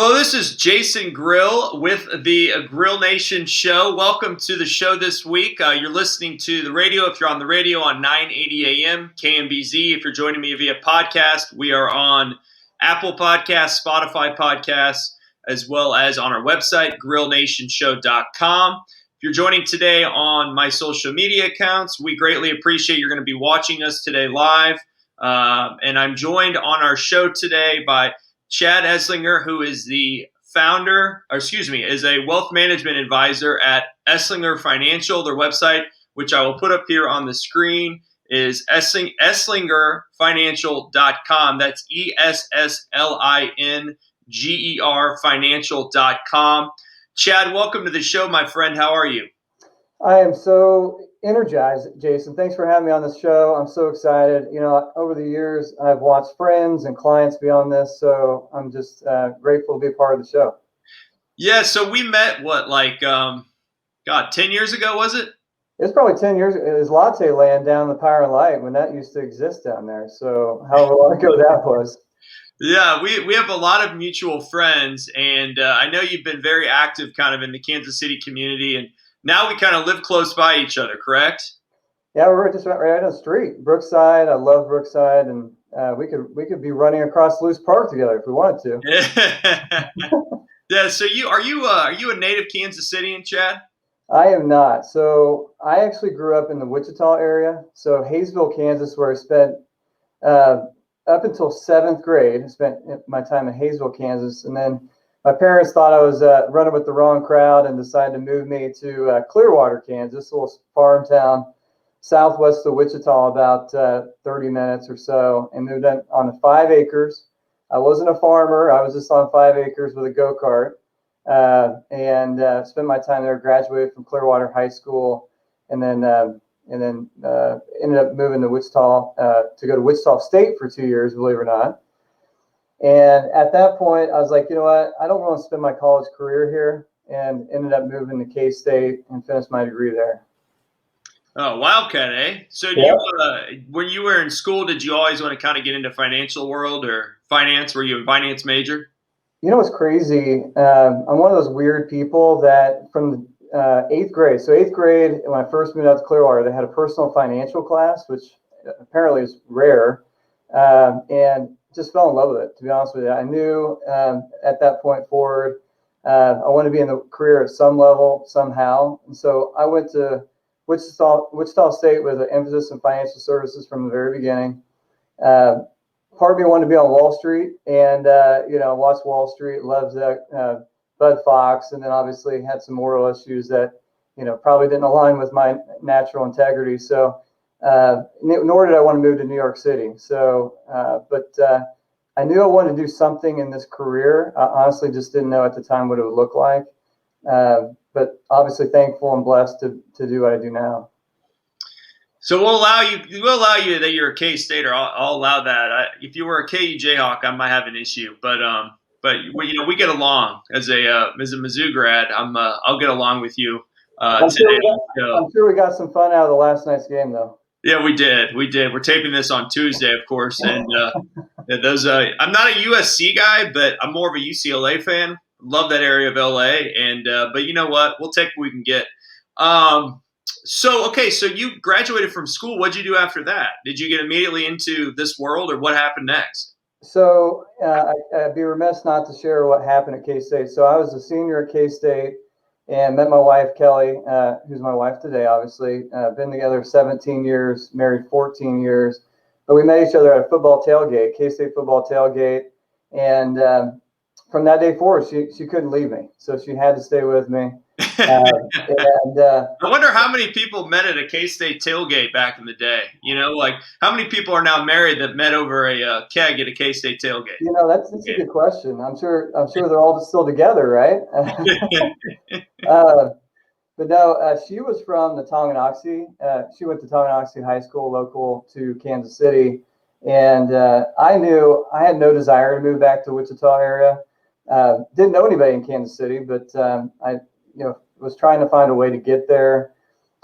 Hello, this is Jason Grill with the Grill Nation show. Welcome to the show this week. You're listening to the radio. If you're on the radio on 980 AM, KMBZ. If you're joining me via podcast, we are on Apple Podcasts, Spotify Podcasts, as well as on our website, grillnationshow.com. If you're joining today on my social media accounts, we greatly appreciate you're going to be watching us today live. And I'm joined on our show today by Chad Esslinger, who is the is a wealth management advisor at Esslinger Financial. Their website, which I will put up here on the screen, is esslingerfinancial.com. That's ESSLINGER financial.com. Chad, welcome to the show, my friend. How are you? I am so energized, Jason. Thanks for having me on the show. I'm so excited. You know, over the years, I've watched friends and clients be on this, so I'm just grateful to be a part of the show. Yeah, so we met, 10 years ago, was it? It's probably 10 years. It was Latte Land down the Power and Light when that used to exist down there. So however long ago that was. Yeah, we have a lot of mutual friends, and I know you've been very active kind of in the Kansas City community, and now we kind of live close by each other, correct? Yeah, we're just right on the street. Brookside, I love Brookside, and we could be running across Loose Park together if we wanted to. Yeah, so are you a native Kansas Cityan, Chad? I am not. So I actually grew up in the Wichita area. So Hayesville, Kansas, where I spent up until 7th grade. I spent my time in Hayesville, Kansas, and then my parents thought I was running with the wrong crowd and decided to move me to Clearwater, Kansas, a little farm town southwest of Wichita, about 30 minutes or so, and moved on 5 acres. I wasn't a farmer. I was just on 5 acres with a go-kart, and spent my time there, graduated from Clearwater High School, and then ended up moving to Wichita to go to Wichita State for 2 years, believe it or not. And at that point, I was like, you know what? I don't want to spend my college career here, and ended up moving to K-State and finished my degree there. Oh, Wildcat, eh? So Yeah. when you were in school, did you always want to kind of get into financial world or finance? Were you a finance major? You know what's crazy? I'm one of those weird people that from the 8th grade. So 8th grade, when I first moved out to Clearwater, they had a personal financial class, which apparently is rare, and just fell in love with it, to be honest with you. I knew at that point forward, I wanted to be in the career at some level, somehow. And so I went to Wichita State with an emphasis in financial services from the very beginning. Part of me wanted to be on Wall Street and, watch Wall Street, loved Bud Fox, and then obviously had some moral issues that, probably didn't align with my natural integrity. So nor did I want to move to New York City. So, but I knew I wanted to do something in this career. I honestly just didn't know at the time what it would look like. But obviously thankful and blessed to do what I do now. So we'll allow you that you're a K-Stater. I'll allow that. If you were a KU Jayhawk, I might have an issue. But we get along as a Mizzou grad. I'll get along with you. I'm sure we got some fun out of the last night's game, though. Yeah, we did. We're taping this on Tuesday, of course, and I'm not a USC guy, but I'm more of a UCLA fan. Love that area of LA, and but you know what? We'll take what we can get. So you graduated from school. What'd you do after that? Did you get immediately into this world, or what happened next? So I'd be remiss not to share what happened at K-State. So I was a senior at K-State and met my wife, Kelly, who's my wife today, obviously. Been together 17 years, married 14 years. But we met each other at a football tailgate, K-State football tailgate. And from that day forward, she couldn't leave me. So she had to stay with me. I wonder how many people met at a K-State tailgate back in the day. How many people are now married that met over a keg at a K-State tailgate? That's a good question. I'm sure they're all still together, right? But no, she was from the Tonganoxie. She went to Tonganoxie High School, local to Kansas City, and I knew I had no desire to move back to Wichita area. Didn't know anybody in Kansas City, but I was trying to find a way to get there.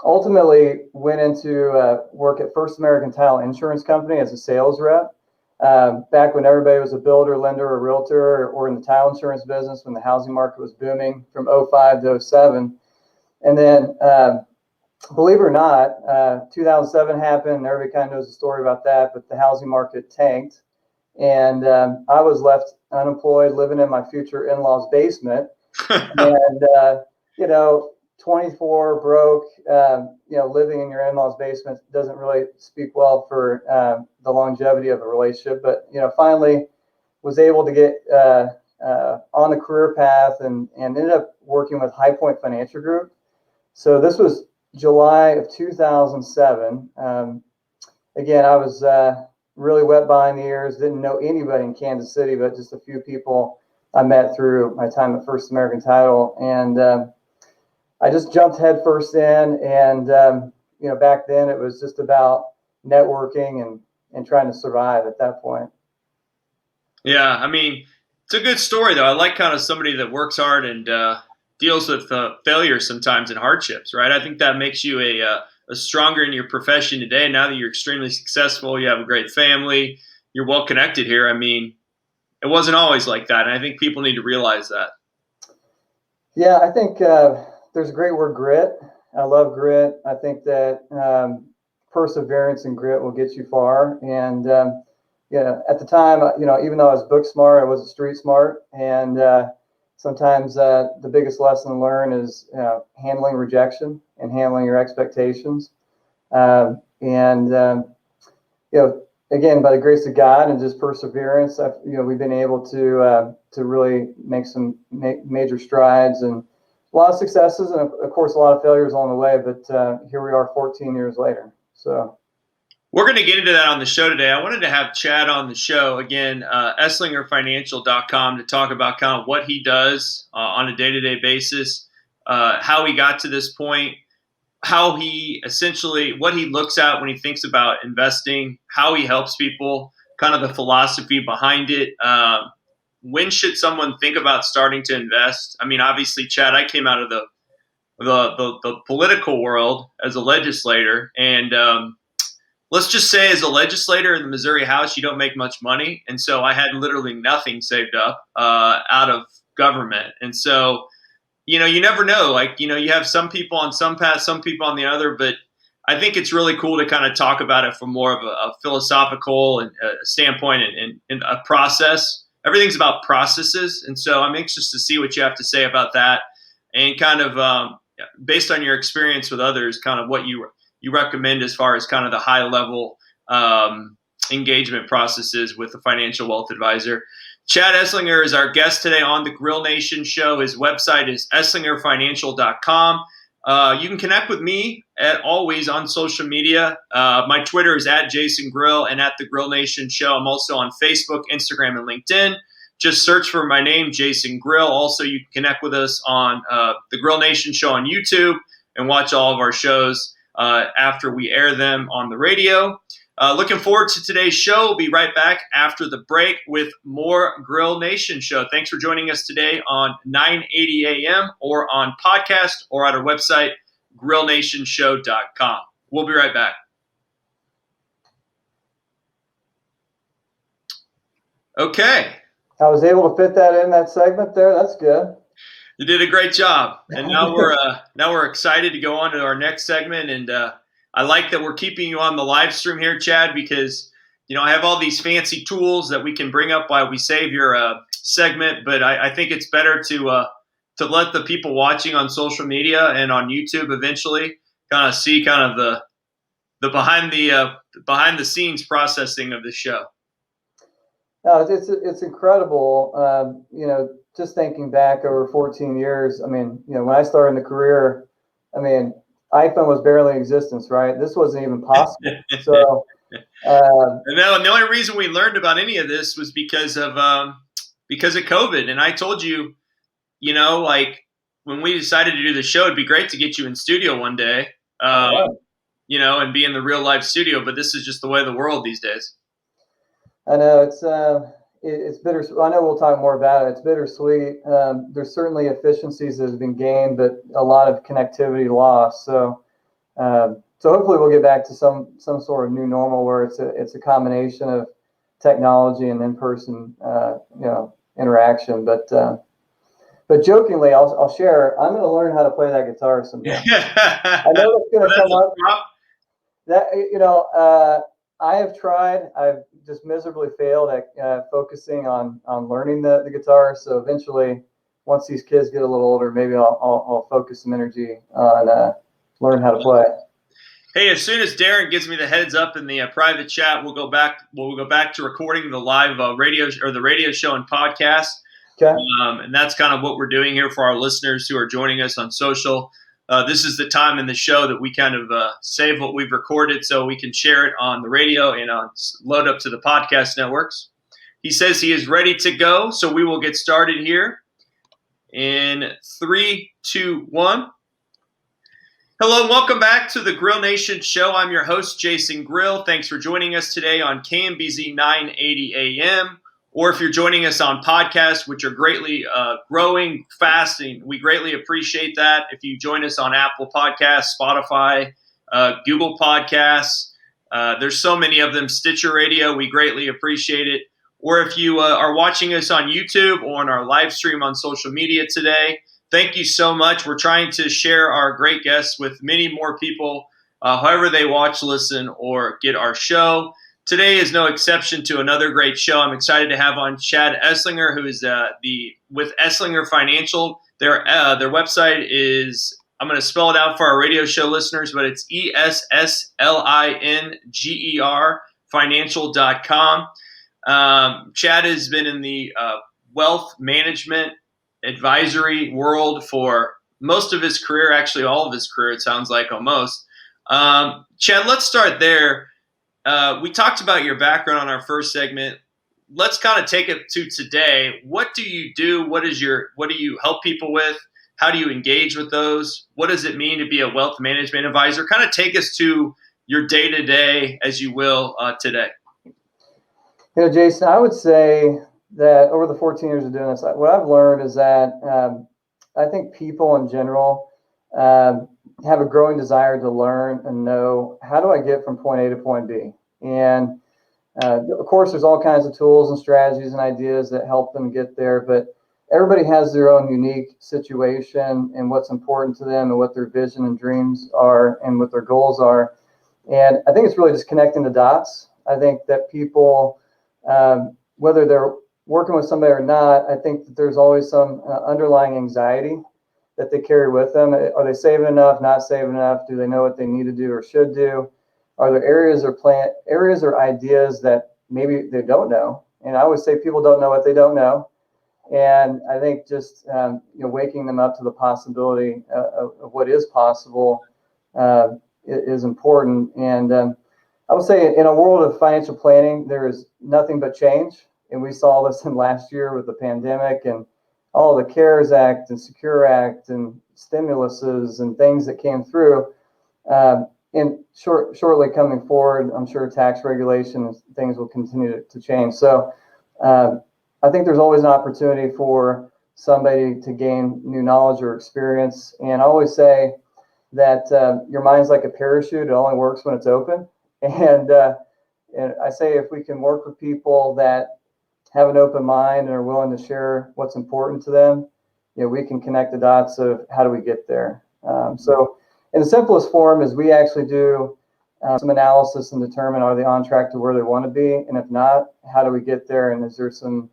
Ultimately went into work at First American Title Insurance Company as a sales rep. back when everybody was a builder, lender, or realtor, or in the title insurance business when the housing market was booming from '05 to '07. And then, believe it or not, 2007 happened, and everybody kind of knows the story about that, but the housing market tanked. And I was left unemployed, living in my future in-laws' basement. And, 24 broke, living in your in-laws' basement doesn't really speak well for the longevity of a relationship. But, finally was able to get on the career path and ended up working with High Point Financial Group. So this was July of 2007. Again, I was really wet behind the ears, didn't know anybody in Kansas City, but just a few people I met through my time at First American Title. And I just jumped headfirst in. And, back then it was just about networking and trying to survive at that point. Yeah, I mean, it's a good story, though. I like kind of somebody that works hard and deals with failure sometimes and hardships, right? I think that makes you a stronger in your profession today. Now that you're extremely successful, you have a great family, you're well connected here. I mean, it wasn't always like that, and I think people need to realize that. Yeah, I think there's a great word, grit. I love grit. I think that perseverance and grit will get you far. And at the time, even though I was book smart, I wasn't street smart. And sometimes the biggest lesson learned is handling rejection and handling your expectations. Again, by the grace of God and just perseverance, we've been able to really make some major strides and a lot of successes, and of course a lot of failures along the way. But here we are, 14 years later. So we're going to get into that on the show today. I wanted to have Chad on the show again, EsslingerFinancial.com, to talk about kind of what he does on a day-to-day basis, how he got to this point, how he essentially, what he looks at when he thinks about investing, how he helps people, kind of the philosophy behind it. When should someone think about starting to invest? I mean, obviously, Chad, I came out of the political world as a legislator, and let's just say as a legislator in the Missouri House, you don't make much money. And so I had literally nothing saved up out of government. And so, you never know. Like, you have some people on some path, some people on the other, but I think it's really cool to kind of talk about it from more of a philosophical and standpoint and a process. Everything's about processes. And so I'm anxious to see what you have to say about that and kind of based on your experience with others, kind of what you recommend as far as kind of the high level engagement processes with a financial wealth advisor. Chad Esslinger is our guest today on the Grill Nation show. His website is esslingerfinancial.com. You can connect with me always on social media. My Twitter is @JasonGrill and @The Grill Nation Show. I'm also on Facebook, Instagram, and LinkedIn. Just search for my name, Jason Grill. Also, you can connect with us on the Grill Nation Show on YouTube and watch all of our shows after we air them on the radio. Looking forward to today's show. We'll be right back after the break with more Grill Nation Show. Thanks for joining us today on 980 AM or on podcast or at our website, grillnationshow.com. We'll be right back. Okay. I was able to fit that in that segment there. That's good. You did a great job. And now we're excited to go on to our next segment. And I like that we're keeping you on the live stream here, Chad, because I have all these fancy tools that we can bring up while we save your segment. But I think it's better to let the people watching on social media and on YouTube eventually kind of see kind of the behind the scenes processing of the show. No, it's incredible. Just thinking back over 14 years, I mean, when I started in the career, I mean, iPhone was barely in existence, right? This wasn't even possible. So, and the only reason we learned about any of this was because of COVID. And I told you, like when we decided to do the show, it'd be great to get you in studio one day, and be in the real life studio. But this is just the way of the world these days. I know it's bittersweet. I know we'll talk more about it. It's bittersweet. There's certainly efficiencies that have been gained, but a lot of connectivity lost. So hopefully we'll get back to some sort of new normal where it's a combination of technology and in-person, interaction. But jokingly, I'll share. I'm going to learn how to play that guitar someday. I know it's going to come up. That I have tried. I've just miserably failed at focusing on learning the guitar. So eventually, once these kids get a little older, maybe I'll focus some energy on learn how to play. Hey, as soon as Darren gives me the heads up in the private chat, we'll go back to recording the live radio or the radio show and podcast. Okay. And that's kind of what we're doing here for our listeners who are joining us on social. This is the time in the show that we kind of save what we've recorded so we can share it on the radio and load up to the podcast networks. He says he is ready to go, so we will get started here in 3, 2, 1. Hello and welcome back to the Grill Nation Show. I'm your host, Jason Grill. Thanks for joining us today on KMBZ 980 AM. Or if you're joining us on podcasts, which are greatly growing fast, and we greatly appreciate that. If you join us on Apple Podcasts, Spotify, Google Podcasts, there's so many of them, Stitcher Radio, we greatly appreciate it. Or if you are watching us on YouTube or on our live stream on social media today, thank you so much. We're trying to share our great guests with many more people, however they watch, listen, or get our show. Today is no exception to another great show. I'm excited to have on Chad Esslinger, who is with Esslinger Financial. Their website is, I'm going to spell it out for our radio show listeners, but it's ESSLINGER financial.com. Chad has been in the wealth management advisory world for most of his career, actually all of his career, it sounds like almost. Chad, let's start there. We talked about your background on our first segment. Let's kind of take it to today. What do you do? What do you help people with? How do you engage with those? What does it mean to be a wealth management advisor? Kind of take us to your day-to-day, as you will, today. Jason, I would say that over the 14 years of doing this, what I've learned is that I think people in general have a growing desire to learn and know, how do I get from point A to point B? And of course, there's all kinds of tools and strategies and ideas that help them get there, but everybody has their own unique situation and what's important to them and what their vision and dreams are and what their goals are. And I think it's really just connecting the dots. I think that people, whether they're working with somebody or not, I think that there's always some underlying anxiety that they carry with them. Are they saving enough, not saving enough? Do they know what they need to do or should do? Are there areas or ideas that maybe they don't know? And I always say people don't know what they don't know. And I think just waking them up to the possibility of what is possible is important. And I would say in a world of financial planning, there is nothing but change. And we saw this in last year with the pandemic and all the CARES Act and Secure Act and stimuluses and things that came through. And shortly coming forward, I'm sure tax regulation and things will continue to change. So I think there's always an opportunity for somebody to gain new knowledge or experience. And I always say that your mind's like a parachute. It only works when it's open. And I say if we can work with people that have an open mind and are willing to share what's important to them, we can connect the dots of how do we get there. So in the simplest form is we actually do some analysis and determine, are they on track to where they want to be? And if not, how do we get there? And is there some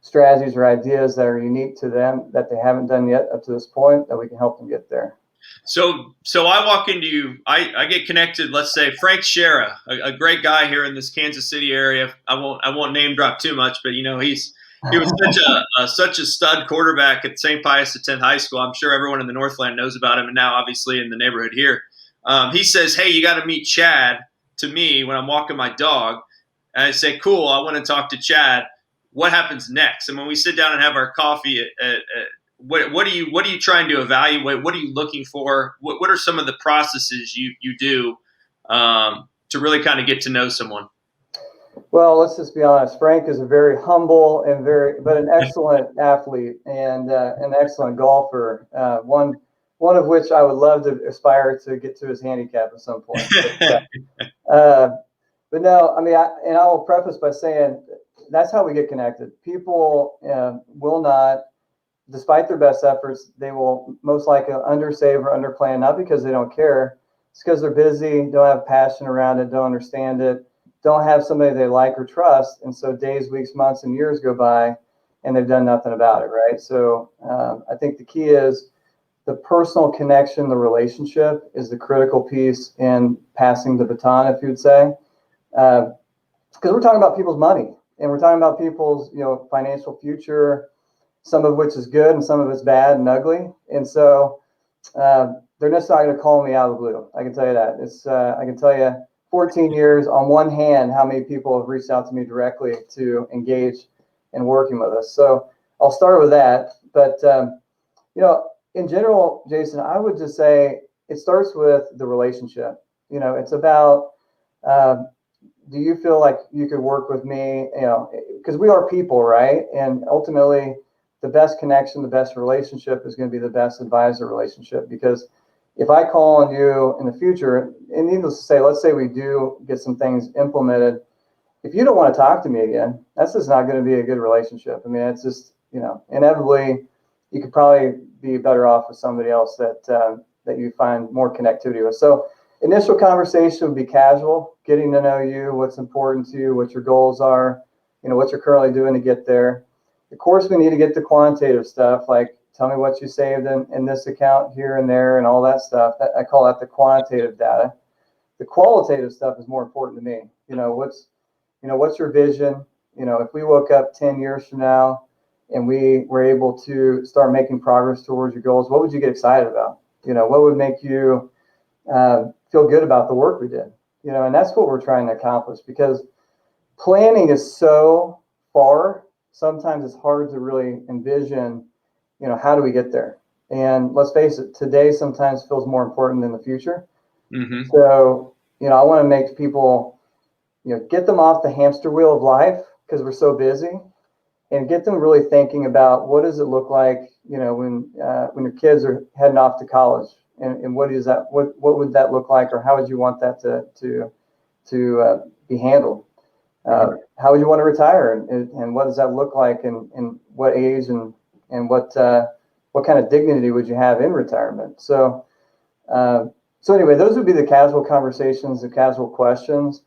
strategies or ideas that are unique to them that they haven't done yet up to this point that we can help them get there? So I walk into you, I get connected, let's say Frank Shera, a great guy here in this Kansas City area. I won't name drop too much, but he was such a stud quarterback at St. Pius X High School. I'm sure everyone in the Northland knows about him, and now obviously in the neighborhood here. He says, "Hey, you got to meet Chad," to me when I'm walking my dog. And I say, "Cool, I want to talk to Chad. What happens next?" And when we sit down and have our coffee what are you trying to evaluate? What are you looking for? What are some of the processes you do to really kind of get to know someone? Well, let's just be honest. Frank is a very humble and but an excellent athlete and an excellent golfer. One of which I would love to aspire to get to his handicap at some point. But no, I mean, I will preface by saying that's how we get connected. People will not, despite their best efforts, they will most likely undersave or underplan, not because they don't care. It's because they're busy, don't have passion around it, don't understand it, don't have somebody they like or trust. And so days, weeks, months, and years go by and they've done nothing about it, right? So I think the key is the personal connection, the relationship is the critical piece in passing the baton, if you'd say. Because we're talking about people's money and we're talking about people's, financial future, some of which is good and some of it's bad and ugly. And so they're just not going to call me out of the blue. I can tell you that. I can tell you 14 years on one hand, how many people have reached out to me directly to engage in working with us. So I'll start with that. But, in general, Jason, I would just say it starts with the relationship. It's about, do you feel like you could work with me? Because we are people, right? And ultimately, the best connection, the best relationship is going to be the best advisor relationship. Because if I call on you in the future, and needless to say, let's say we do get some things implemented, if you don't want to talk to me again, that's just not going to be a good relationship. I mean, it's just, inevitably, you could probably be better off with somebody else that you find more connectivity with. So initial conversation would be casual, getting to know you, what's important to you, what your goals are, what you're currently doing to get there. Of course, we need to get the quantitative stuff, like tell me what you saved in this account here and there and all that stuff. I call that the quantitative data. The qualitative stuff is more important to me. What's your vision? If we woke up 10 years from now and we were able to start making progress towards your goals, what would you get excited about? What would make you feel good about the work we did? And that's what we're trying to accomplish, because planning is so far. Sometimes it's hard to really envision, how do we get there? And let's face it, today sometimes feels more important than the future. Mm-hmm. So, I want to make people, get them off the hamster wheel of life because we're so busy, and get them really thinking about what does it look like, when your kids are heading off to college, and what is that? What would that look like, or how would you want that to be handled? How would you want to retire, and what does that look like, and what age, and what kind of dignity would you have in retirement? So anyway, those would be the casual conversations, the casual questions.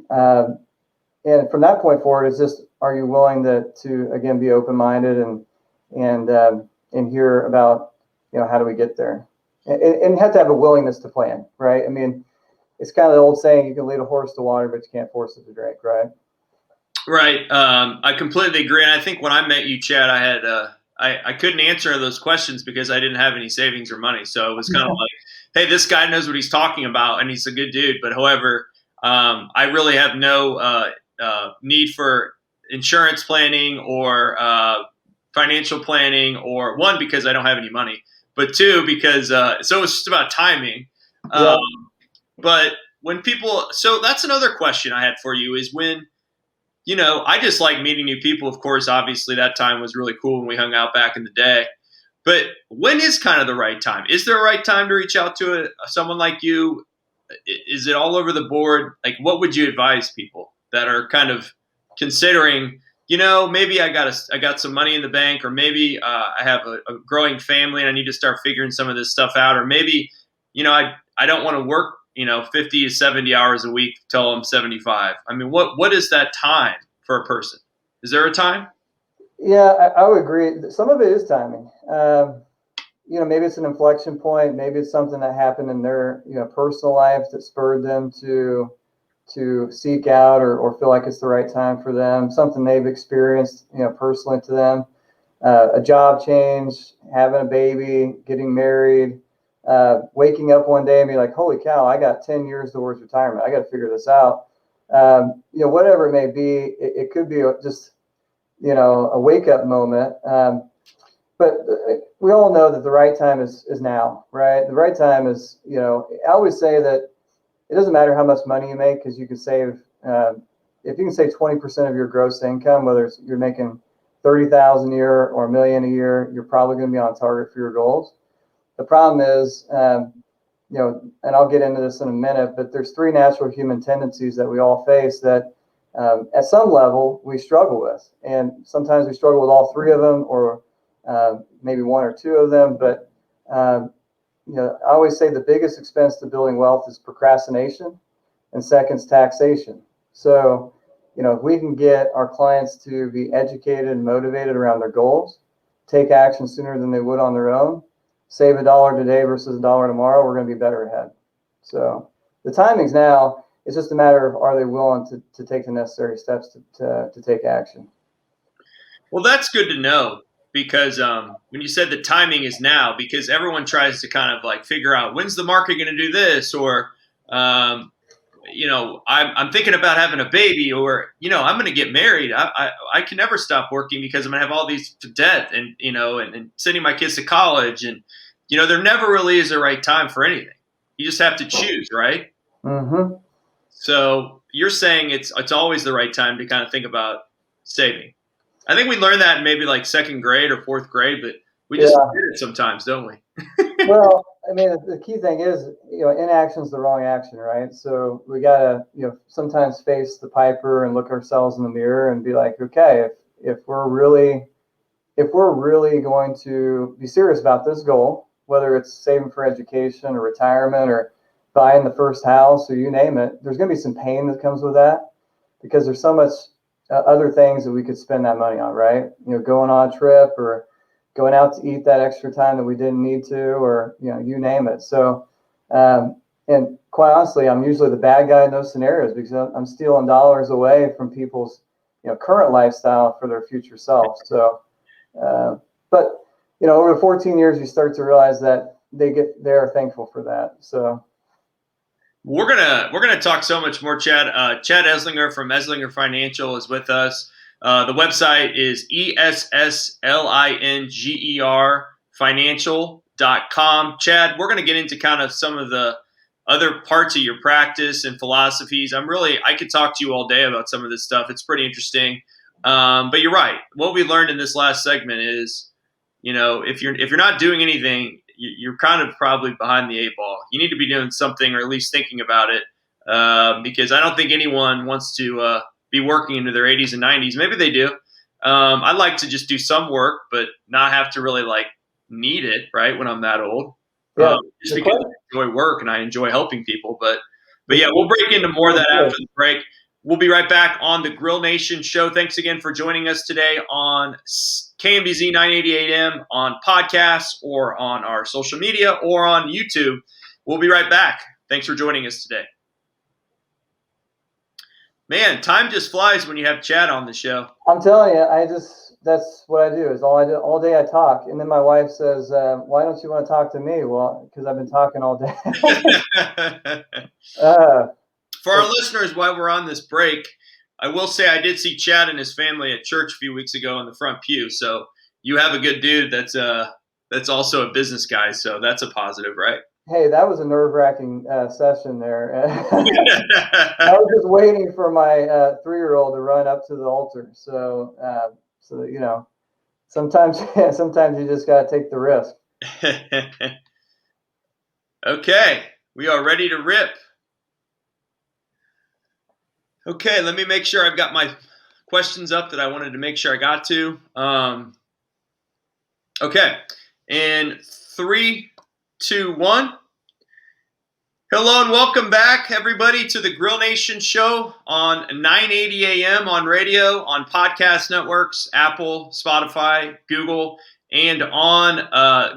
And from that point forward, it's just, are you willing to again be open-minded and hear about, how do we get there, and have to have a willingness to plan, right? I mean, it's kind of the old saying, you can lead a horse to water, but you can't force it to drink, right? Right. I completely agree. And I think when I met you, Chad, I had I couldn't answer those questions because I didn't have any savings or money. So it was kind of like, hey, this guy knows what he's talking about, and he's a good dude. But however, I really have no need for insurance planning or financial planning, or one, because I don't have any money, but two, because so it's just about timing. Yeah. But when people, so that's another question I had for you is when, I just like meeting new people. Of course, obviously that time was really cool when we hung out back in the day. But when is kind of the right time? Is there a right time to reach out to someone like you? Is it all over the board? Like, what would you advise people that are kind of considering, maybe I got some money in the bank, or maybe I have a growing family and I need to start figuring some of this stuff out, or maybe, I don't want to work, 50 to 70 hours a week till I'm 75. I mean, what is that time for a person? Is there a time? Yeah, I would agree. Some of it is timing. Maybe it's an inflection point. Maybe it's something that happened in their, personal life that spurred them to seek out or feel like it's the right time for them. Something they've experienced, personally to them. A job change, having a baby, getting married, waking up one day and be like, holy cow, I got 10 years towards retirement. I got to figure this out. Whatever it may be, it could be just, a wake up moment. But we all know that the right time is now, right? The right time is, I always say that it doesn't matter how much money you make, because you can save, if you can save 20% of your gross income, whether you're making 30,000 a year or $1 million a year, you're probably going to be on target for your goals. The problem is, and I'll get into this in a minute, but there's three natural human tendencies that we all face that at some level we struggle with. And sometimes we struggle with all three of them, or maybe one or two of them. But I always say the biggest expense to building wealth is procrastination, and second is taxation. So, if we can get our clients to be educated and motivated around their goals, take action sooner than they would on their own, save $1 today versus $1 tomorrow, we're going to be better ahead. So the timing's now. It's just a matter of, are they willing to take the necessary steps to take action? Well, that's good to know, because when you said the timing is now, because everyone tries to kind of like figure out when's the market going to do this, or I'm thinking about having a baby, or I'm going to get married. I can never stop working because I'm going to have all these debt, and and sending my kids to college, and there never really is a right time for anything. You just have to choose, right? Mm-hmm. So you're saying it's always the right time to kind of think about saving. I think we learn that in maybe like second grade or fourth grade, but we just forget it sometimes, don't we? Well, I mean, the key thing is, inaction is the wrong action, right? So we gotta, sometimes face the piper and look ourselves in the mirror and be like, okay, if we're really going to be serious about this goal, whether it's saving for education or retirement or buying the first house or you name it, there's going to be some pain that comes with that, because there's so much other things that we could spend that money on, right? Going on a trip, or going out to eat that extra time that we didn't need to, or you name it. So, and quite honestly, I'm usually the bad guy in those scenarios, because I'm stealing dollars away from people's current lifestyle for their future self. So, but over 14 years, you start to realize that they are thankful for that. So. We're gonna talk so much more, Chad. Chad Esslinger from Esslinger Financial is with us. The website is ESSLINGER financial.com. Chad, we're gonna get into kind of some of the other parts of your practice and philosophies. I could talk to you all day about some of this stuff. It's pretty interesting. But you're right. What we learned in this last segment is, if you're not doing anything, you're kind of probably behind the eight ball. You need to be doing something, or at least thinking about it, because I don't think anyone wants to be working into their 80s and 90s. Maybe they do. I'd like to just do some work, but not have to really need it right when I'm that old. Yeah, just because I enjoy work and I enjoy helping people. But yeah, we'll break into more of that after the break. We'll be right back on the Grill Nation show. Thanks again for joining us today on KMBZ 980 AM, on podcasts, or on our social media, or on YouTube. We'll be right back. Thanks for joining us today. Man, time just flies when you have Chad on the show. I'm telling you, that's what I do. Is all I do all day. I talk, and then my wife says, "Why don't you want to talk to me?" Well, because I've been talking all day. For our listeners, while we're on this break, I will say I did see Chad and his family at church a few weeks ago in the front pew. So you have a good dude that's also a business guy. So that's a positive, right? Hey, that was a nerve-wracking session there. I was just waiting for my 3-year-old to run up to the altar. So sometimes you just got to take the risk. Okay, we are ready to rip. Okay, let me make sure I've got my questions up that I wanted to make sure I got to. Okay, in 3, 2, 1. Hello and welcome back, everybody, to the Grill Nation show on 980 AM on radio, on podcast networks, Apple, Spotify, Google, and on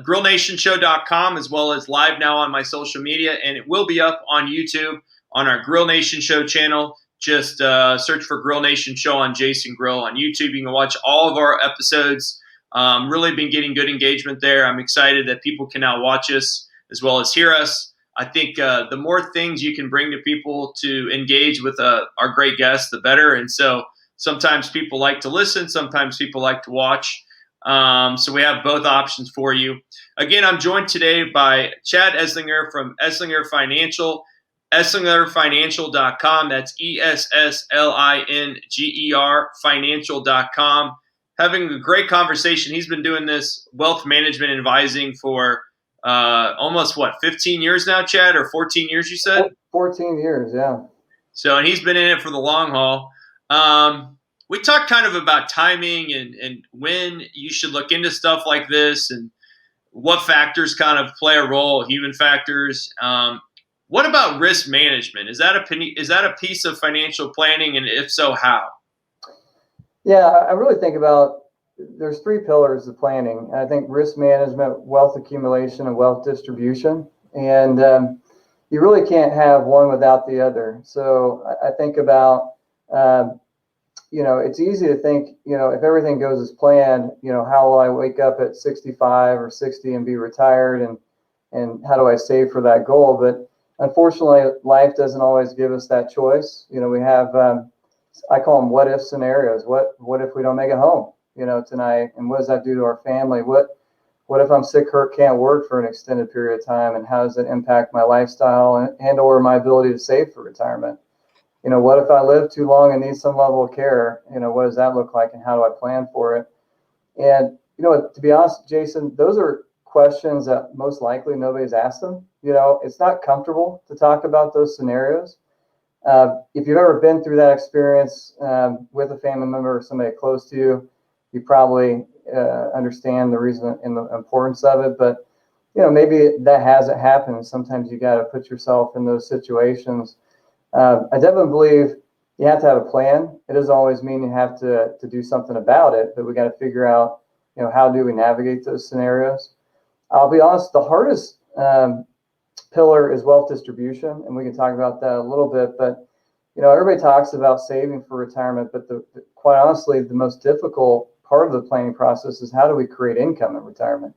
grillnationshow.com, as well as live now on my social media. And it will be up on YouTube on our Grill Nation show channel. Just search for Grill Nation show on Jason Grill on YouTube. You can watch all of our episodes. Really been getting good engagement there. I'm excited that people can now watch us as well as hear us. I think the more things you can bring to people to engage with our great guests, the better. And so sometimes people like to listen, sometimes people like to watch. So we have both options for you. Again, I'm joined today by Chad Esslinger from Esslinger Financial, esslingerfinancial.com. That's ESSLINGER financial.com. Having a great conversation. He's been doing this wealth management advising for almost 15 years now, Chad, or 14 years you said? 14 years, yeah. So, and he's been in it for the long haul. We talked kind of about timing and when you should look into stuff like this and what factors kind of play a role, human factors. What about risk management? Is that a piece of financial planning, and if so, how? Yeah, I really think about there's three pillars of planning. I think risk management, wealth accumulation, and wealth distribution. And you really can't have one without the other. So I think about, it's easy to think, if everything goes as planned, how will I wake up at 65 or 60 and be retired, and how do I save for that goal? But unfortunately, life doesn't always give us that choice. We have, I call them what if scenarios. What if we don't make it home, tonight? And what does that do to our family? What if I'm sick, hurt, can't work for an extended period of time? And how does it impact my lifestyle and or my ability to save for retirement? What if I live too long and need some level of care? What does that look like, and how do I plan for it? And, to be honest, Jason, those are questions that most likely nobody's asked them. It's not comfortable to talk about those scenarios. If you've ever been through that experience with a family member or somebody close to you, you probably understand the reason and the importance of it. But, maybe that hasn't happened. Sometimes you got to put yourself in those situations. I definitely believe you have to have a plan. It doesn't always mean you have to do something about it, but we got to figure out, how do we navigate those scenarios? I'll be honest, the hardest pillar is wealth distribution, and we can talk about that a little bit. But everybody talks about saving for retirement, but quite honestly, the most difficult part of the planning process is how do we create income in retirement?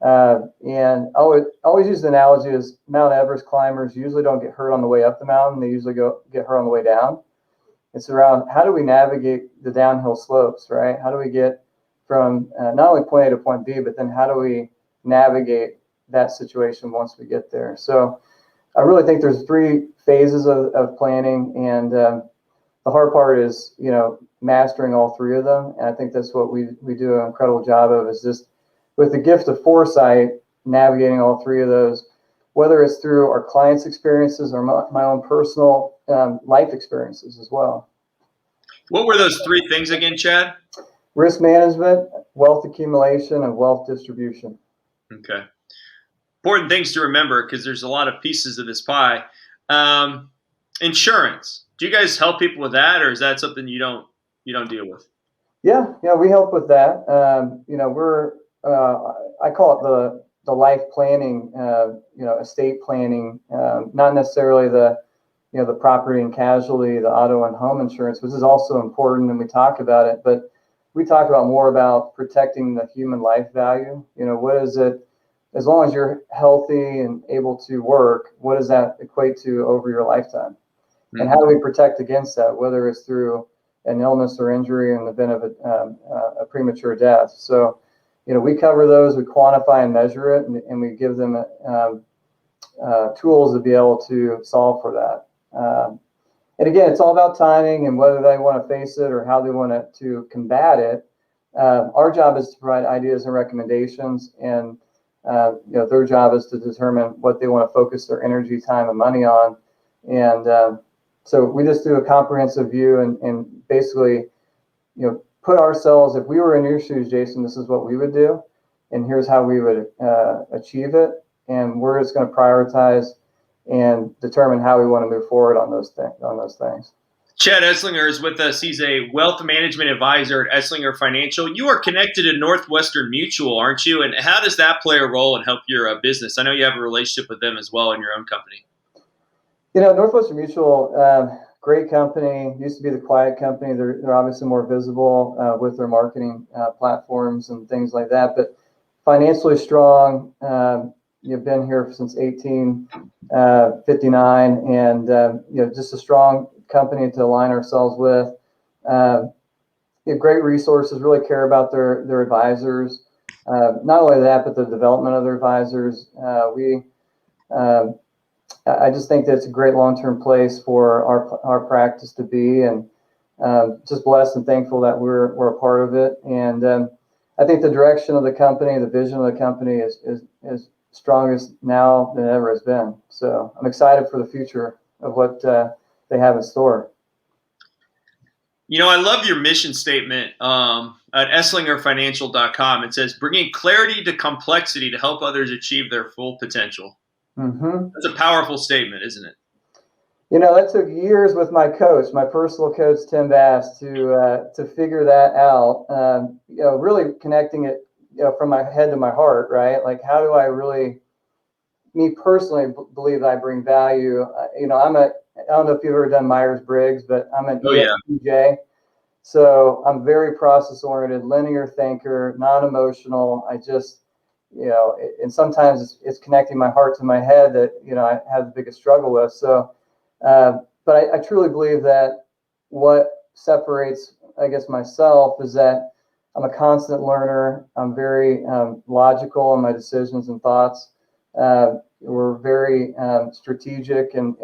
And I always use the analogy is Mount Everest climbers usually don't get hurt on the way up the mountain. They usually get hurt on the way down. It's around how do we navigate the downhill slopes, right? How do we get from not only point A to point B, but then how do we navigate that situation once we get there? So I really think there's three phases of planning, and the hard part is, mastering all three of them. And I think that's what we do an incredible job of, is just with the gift of foresight, navigating all three of those, whether it's through our clients' experiences or my own personal life experiences as well. What were those three things again, Chad? Risk management, wealth accumulation, and wealth distribution. Okay. Important things to remember, because there's a lot of pieces of this pie. Insurance. Do you guys help people with that, or is that something you don't deal with? Yeah, we help with that. We're I call it the life planning, estate planning, not necessarily the property and casualty, the auto and home insurance, which is also important, and we talk about it, but we talk about more about protecting the human life value. What is it, as long as you're healthy and able to work, what does that equate to over your lifetime? Mm-hmm. And how do we protect against that, whether it's through an illness or injury in the event of a premature death? So, we cover those, we quantify and measure it, and we give them tools to be able to solve for that. And again, it's all about timing and whether they want to face it or how they want to combat it. Our job is to provide ideas and recommendations, and their job is to determine what they want to focus their energy, time, and money on. And so we just do a comprehensive view and basically, put ourselves, if we were in your shoes, Jason, this is what we would do, and here's how we would achieve it. And we're just going to prioritize and determine how we want to move forward on those things. Chad Esslinger is with us. He's a wealth management advisor at Esslinger Financial. You are connected to Northwestern Mutual, aren't you? And how does that play a role and help your business? I know you have a relationship with them as well in your own company. Northwestern Mutual, great company, used to be the quiet company. They're obviously more visible with their marketing platforms and things like that, but financially strong. You've been here since 1859, and just a strong company to align ourselves with. Great resources, really care about their advisors. Not only that, but the development of their advisors. I just think that it's a great long-term place for our practice to be, and just blessed and thankful that we're a part of it. And I think the direction of the company, the vision of the company is strongest now than it ever has been. So I'm excited for the future of what they have in store. I love your mission statement at esslingerfinancial.com. It says, bringing clarity to complexity to help others achieve their full potential. Mm-hmm. That's a powerful statement, isn't it? That took years with my coach, my personal coach, Tim Bass, to figure that out. Really connecting it, from my head to my heart, right? Like, how do I really, me personally, believe that I bring value? I don't know if you've ever done Myers-Briggs, but I'm an ESTJ. So I'm very process-oriented, linear thinker, non-emotional. I just, and sometimes it's connecting my heart to my head that, I have the biggest struggle with. So, but I truly believe that what separates, I guess, myself is that I'm a constant learner. I'm very logical in my decisions and thoughts. We're very strategic, and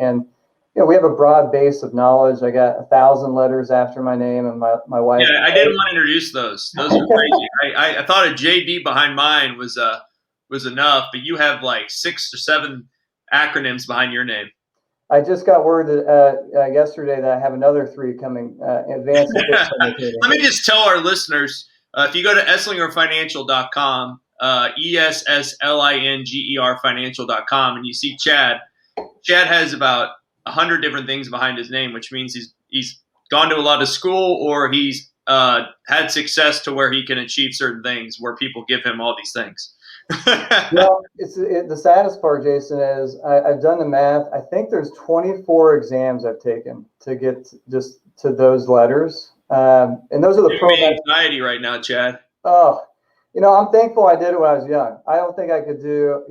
we have a broad base of knowledge. I got 1,000 letters after my name, and my wife. Yeah, I didn't want to introduce those. Those are crazy. I thought a JD behind mine was enough, but you have like 6 or 7 acronyms behind your name. I just got word that yesterday that I have another 3 coming. Advanced. Let me just tell our listeners, if you go to esslingerfinancial.com, ESSLINGER financial.com, and you see Chad has about 100 different things behind his name, which means he's gone to a lot of school, or he's had success to where he can achieve certain things where people give him all these things. Well, the saddest part, Jason, is I've done the math. I think there's 24 exams I've taken to get just to those letters. And those are the pro anxiety right now, Chad. Oh, I'm thankful I did it when I was young. I don't think I could do,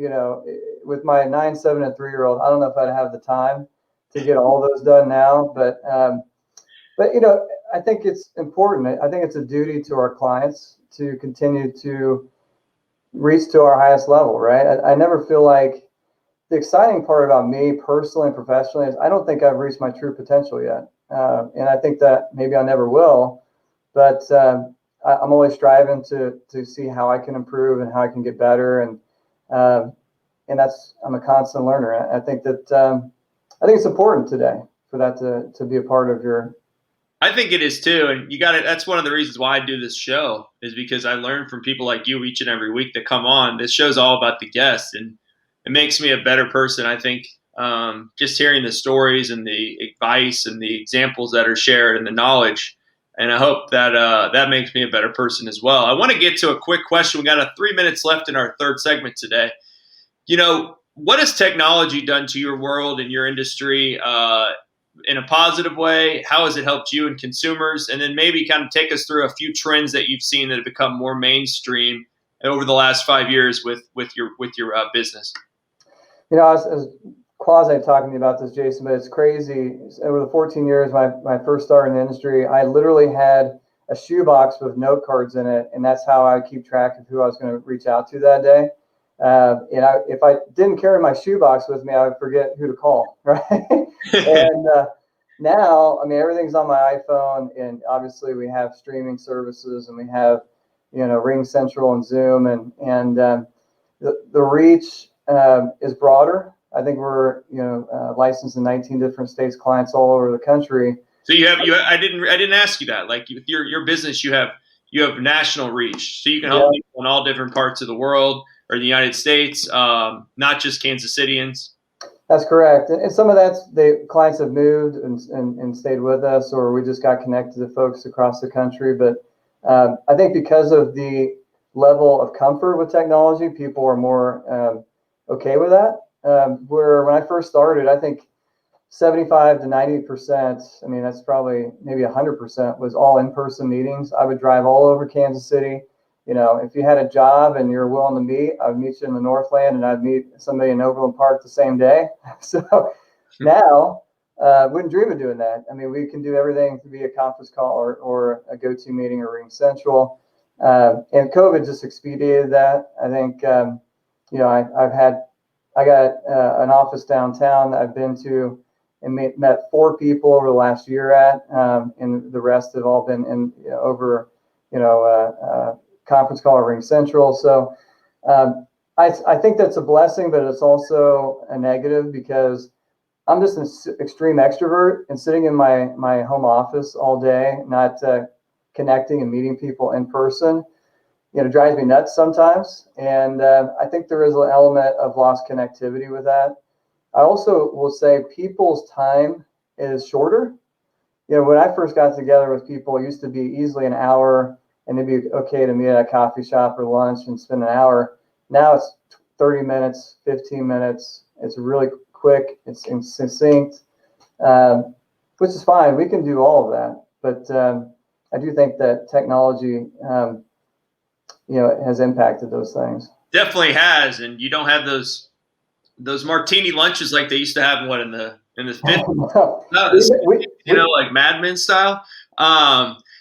with my 9, 7, and 3-year-old. I don't know if I'd have the time to get all those done now. But I think it's important. I think it's a duty to our clients to continue to reach to our highest level, right? I never feel like the exciting part about me personally and professionally is I don't think I've reached my true potential yet. And I think that maybe I never will, but I'm always striving to see how I can improve and how I can get better. And I'm a constant learner. I think it's important today for that to be a part of your. I think it is too, and that's one of the reasons why I do this show, is because I learn from people like you each and every week that come on. This show's all about the guests, and it makes me a better person. I think just hearing the stories and the advice and the examples that are shared and the knowledge, and I hope that that makes me a better person as well. I want to get to a quick question. We got 3 minutes left in our third segment today. What has technology done to your world and your industry? In a positive way? How has it helped you and consumers? And then maybe kind of take us through a few trends that you've seen that have become more mainstream over the last 5 years with your business. I was quasi talking to you about this, Jason, but it's crazy. Over the 14 years, when I first started in the industry, I literally had a shoebox with note cards in it, and that's how I keep track of who I was going to reach out to that day. If I didn't carry my shoebox with me, I would forget who to call, right? And now, everything's on my iPhone, and obviously we have streaming services, and we have, Ring Central and Zoom, and the reach is broader. I think we're, licensed in 19 different states, clients all over the country. So I didn't ask you that. Like with your business, you have national reach, so you can help people in all different parts of the world or the United States, not just Kansas Cityans. That's correct. And some of the clients have moved and stayed with us, or we just got connected to folks across the country. But I think because of the level of comfort with technology, people are more okay with that. Where when I first started, I think 75 to 90%, that's probably maybe 100%, was all in-person meetings. I would drive all over Kansas City. If you had a job and you're willing to meet, I would meet you in the Northland, and I'd meet somebody in Overland Park the same day. So now, wouldn't dream of doing that. We can do everything via a conference call or a go-to meeting or Ring Central. And COVID just expedited that. I think, I got an office downtown that I've been to and met 4 people over the last year and the rest have all been over, conference call or Ring Central. So I think that's a blessing, but it's also a negative because I'm just an extreme extrovert, and sitting in my home office all day, not connecting and meeting people in person, drives me nuts sometimes. And I think there is an element of lost connectivity with that. I also will say people's time is shorter. When I first got together with people, it used to be easily an hour, and it'd be okay to meet at a coffee shop or lunch and spend an hour. Now it's 30 minutes, 15 minutes. It's really quick. It's succinct, which is fine. We can do all of that. But I do think that technology, has impacted those things. Definitely has, and you don't have those martini lunches like they used to have in the 50s. No, like Mad Men style.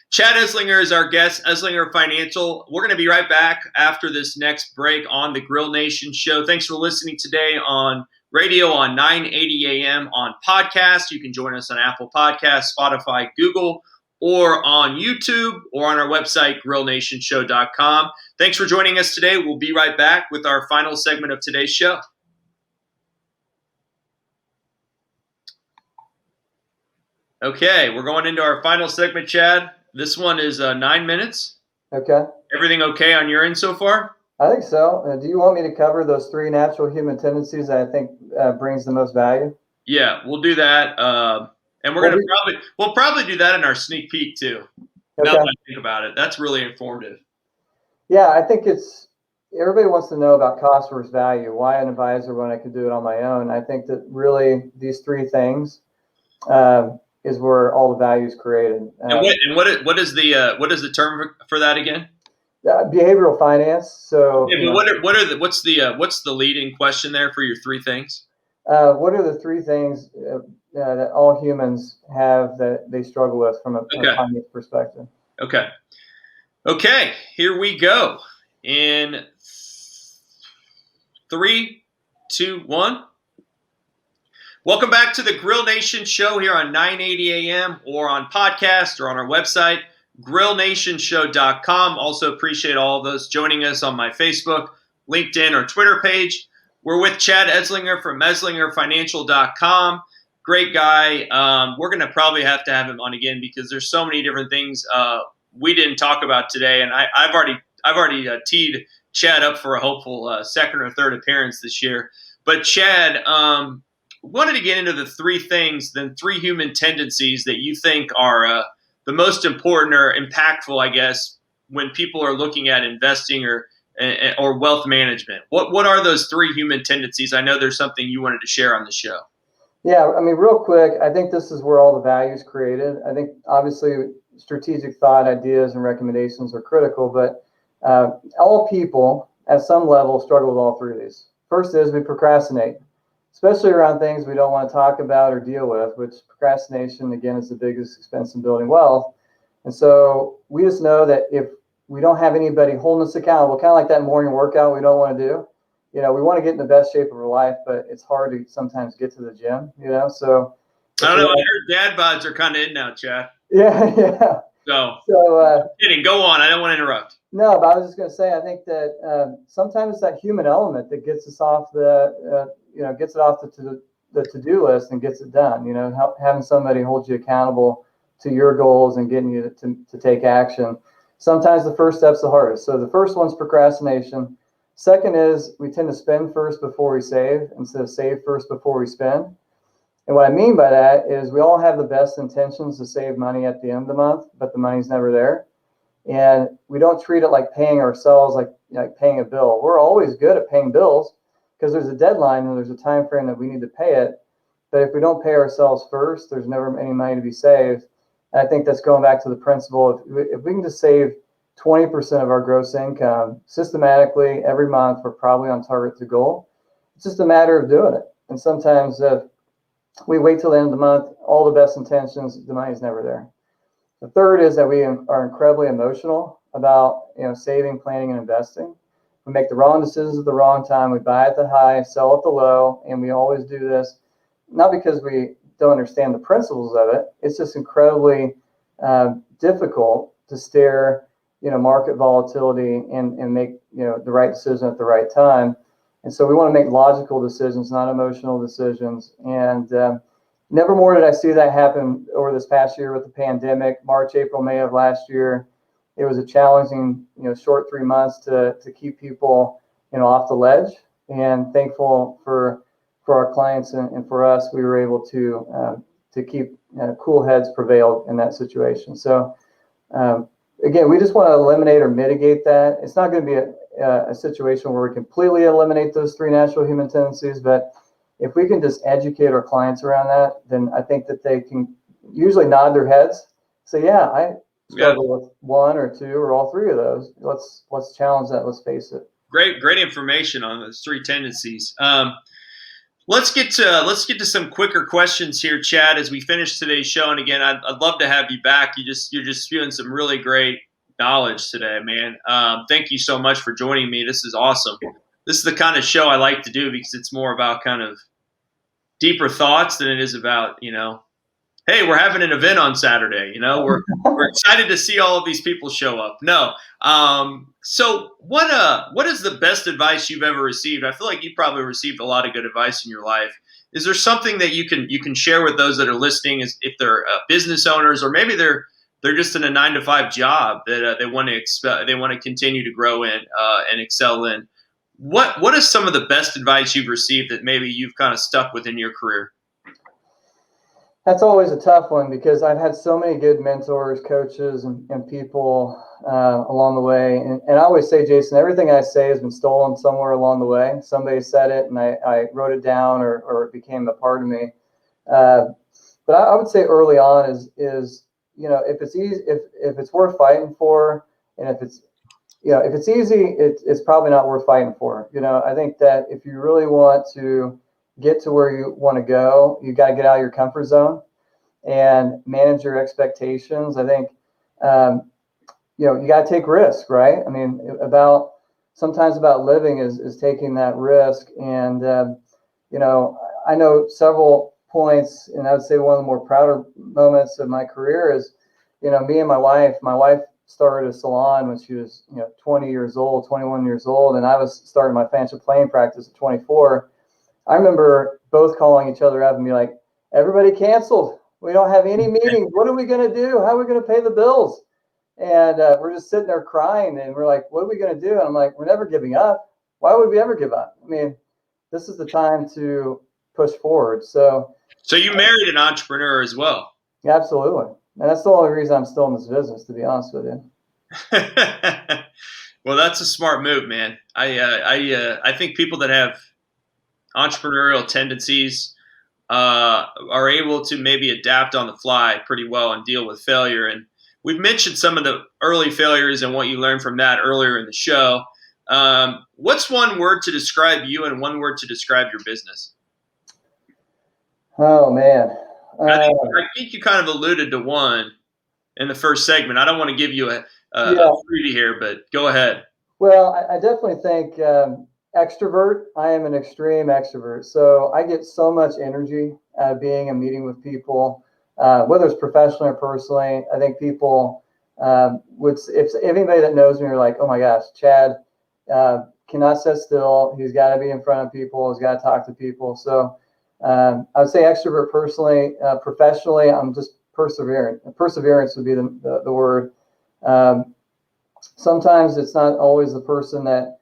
Chad Esslinger is our guest, Esslinger Financial. We're going to be right back after this next break on the Grill Nation show. Thanks for listening today on radio on 980 AM, on podcast. You can join us on Apple Podcasts, Spotify, Google, or on YouTube, or on our website, grillnationshow.com. Thanks for joining us today. We'll be right back with our final segment of today's show. Okay, we're going into our final segment, Chad. This one is 9 minutes. Okay. Everything okay on your end so far? I think so. Do you want me to cover those 3 natural human tendencies that I think brings the most value? Yeah, we'll do that. And we'll probably do that in our sneak peek too. Okay. Now that I think about it, that's really informative. Yeah, I think everybody wants to know about cost versus value. Why an advisor when I could do it on my own? I think that really these 3 things is where all the value is created. And what is the term for that again? Behavioral finance. So yeah, but what's the leading question there for your 3 things? What are the 3 things that all humans have that they struggle with from a finance perspective? Okay, here we go. In 3, 2, 1. Welcome back to the Grill Nation show here on 980 AM, or on podcast, or on our website, grillnationshow.com. Also appreciate all of those joining us on my Facebook, LinkedIn, or Twitter page. We're with Chad Esslinger from EsslingerFinancial.com. Great guy. We're going to probably have to have him on again because there's so many different things we didn't talk about today, and I've already teed Chad up for a hopeful second or third appearance this year. But Chad, wanted to get into the 3 things, then 3 human tendencies that you think are the most important or impactful, I guess, when people are looking at investing or wealth management. What are those 3 human tendencies? I know there's something you wanted to share on the show. Yeah, I mean, real quick, I think this is where all the value is created. I think obviously strategic thought, ideas, and recommendations are critical, but all people at some level struggle with all 3 of these. First is we procrastinate, especially around things we don't want to talk about or deal with, which procrastination, again, is the biggest expense in building wealth. And so we just know that if we don't have anybody holding us accountable, kind of like that morning workout we don't want to do, we want to get in the best shape of our life, but it's hard to sometimes get to the gym, so. I don't know. I heard dad bods are kind of in now, Chad. Yeah. So kidding. Go on. I don't want to interrupt. No, but I was just going to say, I think that sometimes it's that human element that gets us off gets it off the to-do list and gets it done. Having somebody hold you accountable to your goals and getting you to take action. Sometimes the first step's the hardest. So the first one's procrastination. Second is we tend to spend first before we save instead of save first before we spend. And what I mean by that is we all have the best intentions to save money at the end of the month, but the money's never there. And we don't treat it like paying ourselves, like paying a bill. We're always good at paying bills because there's a deadline and there's a time frame that we need to pay it. But if we don't pay ourselves first, there's never any money to be saved. And I think that's going back to the principle if we can just save 20% of our gross income systematically every month, we're probably on target to goal. It's just a matter of doing it. And sometimes if we wait till the end of the month, all the best intentions, the money's never there. The third is that we are incredibly emotional about saving, planning, and investing. We make the wrong decisions at the wrong time. We buy at the high, sell at the low, and we always do this, not because we don't understand the principles of it. It's just incredibly difficult to stare, market volatility and make, the right decision at the right time. And so we want to make logical decisions, not emotional decisions. And never more did I see that happen over this past year with the pandemic. March, April, May of last year, it was a challenging, short 3 months to keep people, off the ledge. And thankful for our clients and for us, we were able to keep cool heads prevailed in that situation. So again, we just want to eliminate or mitigate that. It's not going to be a situation where we completely eliminate those three natural human tendencies, but if we can just educate our clients around that, then I think that they can usually nod their heads, say, yeah, I struggle with one or two or all three of those. Let's challenge that. Let's face it. Great information on those three tendencies. Let's get to some quicker questions here, Chad, as we finish today's show. And again, I'd love to have you back. You're just spewing some really great knowledge today, man. Thank you so much for joining me. This is awesome. This is the kind of show I like to do because it's more about kind of deeper thoughts than it is about, hey, we're having an event on Saturday. We're excited to see all of these people show up. No. So what is the best advice you've ever received? I feel like you probably received a lot of good advice in your life. Is there something that you can share with those that are listening, if they're business owners, or maybe they're just in a 9-to-5 job that they want to continue to grow in and excel in? What is some of the best advice you've received that maybe you've kind of stuck with in your career? That's always a tough one because I've had so many good mentors, coaches, and people along the way. And I always say, Jason, everything I say has been stolen somewhere along the way. Somebody said it and I wrote it down or it became a part of me. But I would say early on is if it's easy, if it's worth fighting for, and if it's easy, it's probably not worth fighting for. I think that if you really want to get to where you want to go, you got to get out of your comfort zone and manage your expectations. I think, you got to take risk, right? I mean, sometimes about living is taking that risk. And, I know several points, and I would say one of the more prouder moments of my career is, me and my wife started a salon when she was, 20 years old, 21 years old. And I was starting my financial planning practice at 24. I remember both calling each other up and be like, everybody canceled. We don't have any meetings. What are we going to do? How are we going to pay the bills? And we're just sitting there crying and we're like, what are we going to do? And I'm like, we're never giving up. Why would we ever give up? I mean, this is the time to push forward. So you married an entrepreneur as well. Absolutely. And that's the only reason I'm still in this business, to be honest with you. Well, that's a smart move, man. I think people that have entrepreneurial tendencies are able to maybe adapt on the fly pretty well and deal with failure. And we've mentioned some of the early failures and what you learned from that earlier in the show. What's one word to describe you and one word to describe your business? Oh, man. I think you kind of alluded to one in the first segment. I don't want to give you a freebie here, but go ahead. Well, I definitely think extrovert. I am an extreme extrovert. So I get so much energy out of being and meeting with people, whether it's professionally or personally. I think people if anybody that knows me are like, oh my gosh, Chad cannot sit still. He's got to be in front of people. He's got to talk to people. So I would say extrovert personally. Professionally, I'm just perseverant. Perseverance would be the word. Sometimes it's not always the person that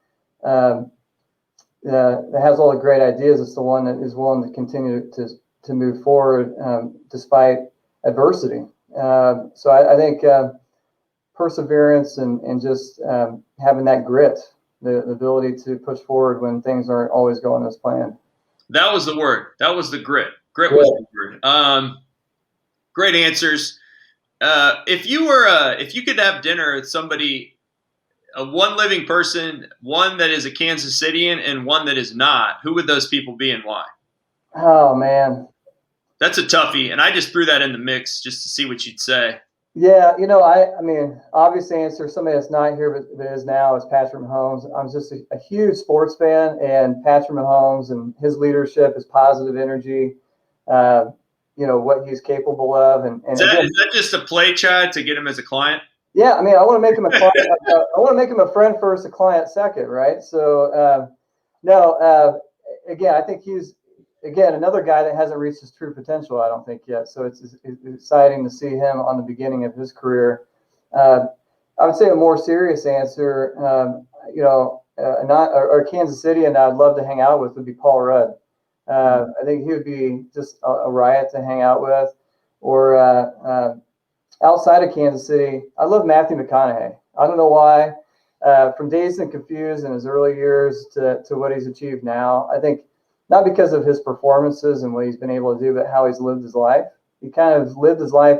has all the great ideas. It's the one that is willing to continue to move forward despite adversity. So I think perseverance and just having that grit, the ability to push forward when things aren't always going as planned. That was the word. That was the grit. Grit was the word. Great answers. If you could have dinner with somebody, one living person, one that is a Kansas Cityan and one that is not, who would those people be and why? Oh man, that's a toughie, and I just threw that in the mix just to see what you'd say. Yeah, I mean, obvious answer, somebody that's not here but is now, is Patrick Mahomes. I'm just a huge sports fan, and Patrick Mahomes and his leadership, his positive energy, what he's capable of. And is that just a play, Chad, to get him as a client? Yeah, I mean, I want to make him a client. I want to make him a friend first, a client second, right? So, No, again, I think he's another guy that hasn't reached his true potential. I don't think yet. So it's exciting to see him on the beginning of his career. I would say a more serious answer, not or Kansas City, and I'd love to hang out with would be Paul Rudd. I think he would be just a riot to hang out with. Or outside of Kansas City, I love Matthew McConaughey. I don't know why. From Dazed and Confused in his early years to what he's achieved now, I think not because of his performances and what he's been able to do, but how he's lived his life. He kind of lived his life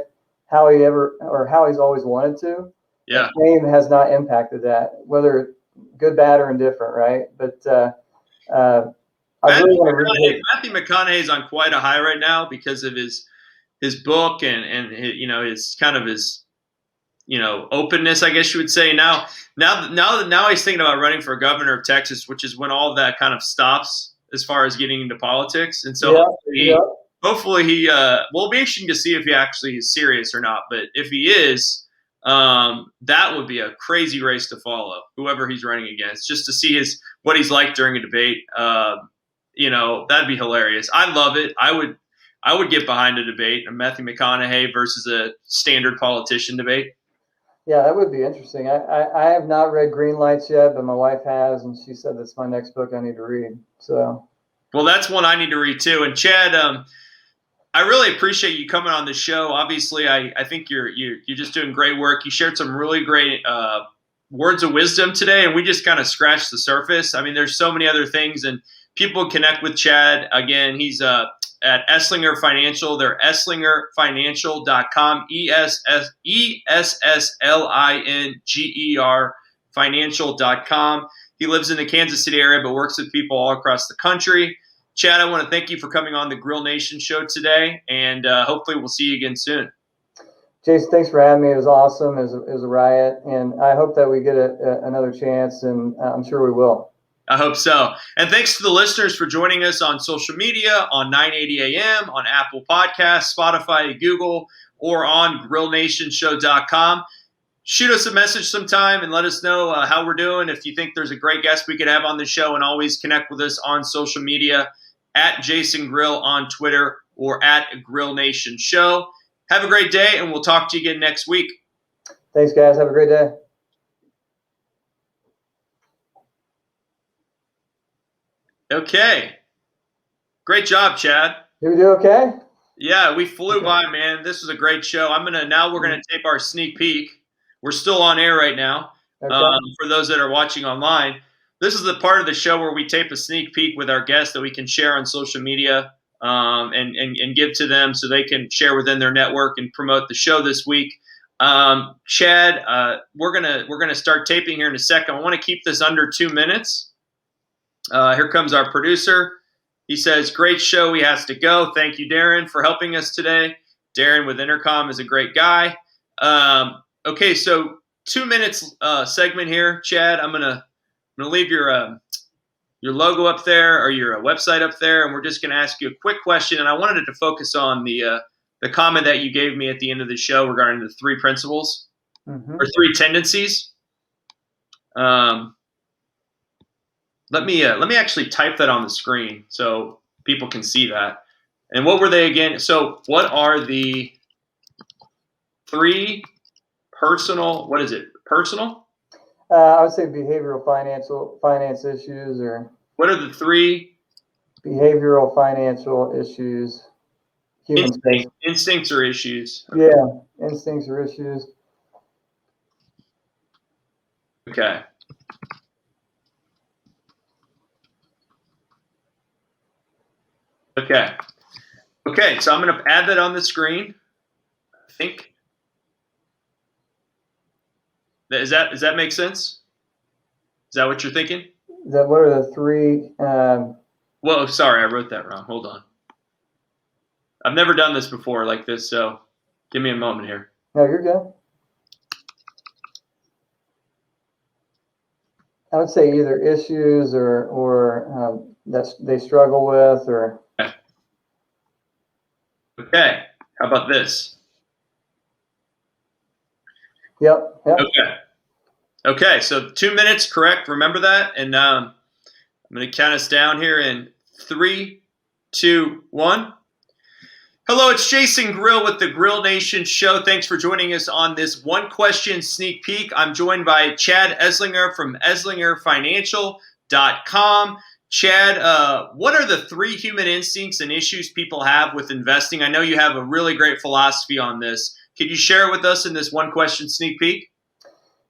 how he's always wanted to. Yeah. And fame has not impacted that, whether good, bad, or indifferent, right? But I really want to read Matthew McConaughey is on quite a high right now because of his book and his kind of his openness, I guess you would say. Now he's thinking about running for governor of Texas, which is when all of that kind of stops as far as getting into politics. And so hopefully he will be interesting to see if he actually is serious or not. But if he is, that would be a crazy race to follow, whoever he's running against, just to see what he's like during a debate. That'd be hilarious. I love it. I would get behind a debate, a Matthew McConaughey versus a standard politician debate. Yeah, that would be interesting. I have not read Green Lights yet, but my wife has, and she said that's my next book I need to read. So, well, that's one I need to read too. And Chad, I really appreciate you coming on the show. Obviously, I think you're just doing great work. You shared some really great words of wisdom today, and we just kind of scratched the surface. I mean, there's so many other things, and people connect with Chad. Again, he's at Esslinger Financial. They're esslingerfinancial.com, ESSLINGER financial.com. He lives in the Kansas City area but works with people all across the country. Chad, I want to thank you for coming on the Grill Nation show today, and hopefully we'll see you again soon. Jason, thanks for having me. It was awesome. It was a riot, and I hope that we get another chance, and I'm sure we will. I hope so. And thanks to the listeners for joining us on social media, on 980 AM, on Apple Podcasts, Spotify, Google, or on grillnationshow.com. Shoot us a message sometime and let us know how we're doing. If you think there's a great guest we could have on the show, and always connect with us on social media at Jason Grill on Twitter or at Grill Nation Show. Have a great day, and we'll talk to you again next week. Thanks, guys. Have a great day. Okay. Great job, Chad. Did we do okay? Yeah, we flew by, man. This was a great show. We're gonna tape our sneak peek. We're still on air right now. Okay. For those that are watching online, this is the part of the show where we tape a sneak peek with our guests that we can share on social media and give to them so they can share within their network and promote the show this week. Chad, we're gonna start taping here in a second. I want to keep this under 2 minutes. Here comes our producer. He says, great show. He has to go. Thank you, Darren, for helping us today. Darren with Intercom is a great guy. Okay, so 2 minutes segment here, Chad. I'm gonna leave your logo up there or your website up there, and we're just gonna ask you a quick question. And I wanted it to focus on the comment that you gave me at the end of the show regarding the 3 principles or 3 tendencies. Let me actually type that on the screen so people can see that. And what were they again? So what are the 3 personal? What is it? Personal? I would say behavioral finance issues, or what are the 3 behavioral financial issues? Instincts or issues? Yeah, instincts or issues. Okay. Okay, so I'm going to add that on the screen. I think. Does that make sense? Is that what you're thinking? What are the 3? Whoa, sorry, I wrote that wrong. Hold on. I've never done this before like this, so give me a moment here. No, you're good. I would say either issues or that they struggle with, or. Okay. How about this? Yep. Okay. So 2 minutes, correct? Remember that. And I'm going to count us down here in 3, 2, 1. Hello, it's Jason Grill with the Grill Nation Show. Thanks for joining us on this one question sneak peek. I'm joined by Chad Esslinger from EsslingerFinancial.com. Chad, what are the 3 human instincts and issues people have with investing? I know you have a really great philosophy on this. Could you share it with us in this one question sneak peek?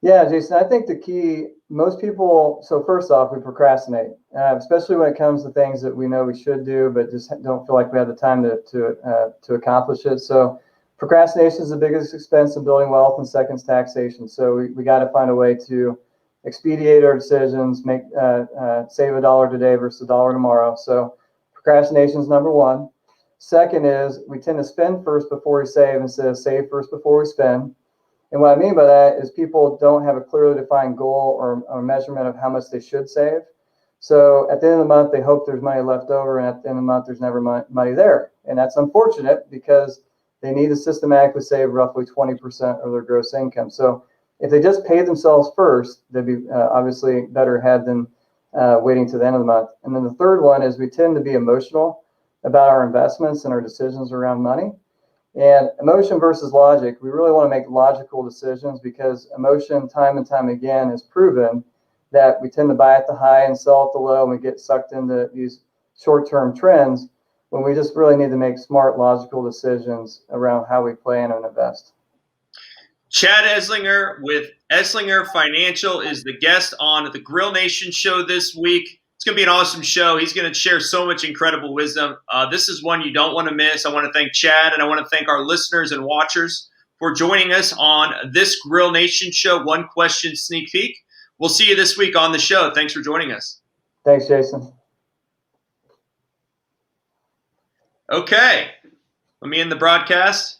Yeah, Jason, I think the key, most people, so first off, we procrastinate, especially when it comes to things that we know we should do, but just don't feel like we have the time to accomplish it. So procrastination is the biggest expense in building wealth, and second is taxation. So we got to find a way to expedite our decisions, make save $1 today versus $1 tomorrow. So procrastination is number one. Second is we tend to spend first before we save instead of save first before we spend. And what I mean by that is people don't have a clearly defined goal or measurement of how much they should save. So at the end of the month, they hope there's money left over, and at the end of the month, there's never money there. And that's unfortunate because they need to systematically save roughly 20% of their gross income. So if they just pay themselves first, they'd be obviously better ahead than waiting to the end of the month. And then the third one is we tend to be emotional about our investments and our decisions around money. And emotion versus logic, we really want to make logical decisions because emotion, time and time again, has proven that we tend to buy at the high and sell at the low, and we get sucked into these short-term trends when we just really need to make smart, logical decisions around how we plan and invest. Chad Esslinger with Esslinger Financial is the guest on the Grill Nation Show this week. It's going to be an awesome show. He's going to share so much incredible wisdom. This is one you don't want to miss. I want to thank Chad, and I want to thank our listeners and watchers for joining us on this Grill Nation Show One Question Sneak Peek. We'll see you this week on the show. Thanks for joining us. Thanks, Jason. Okay. Let me end the broadcast.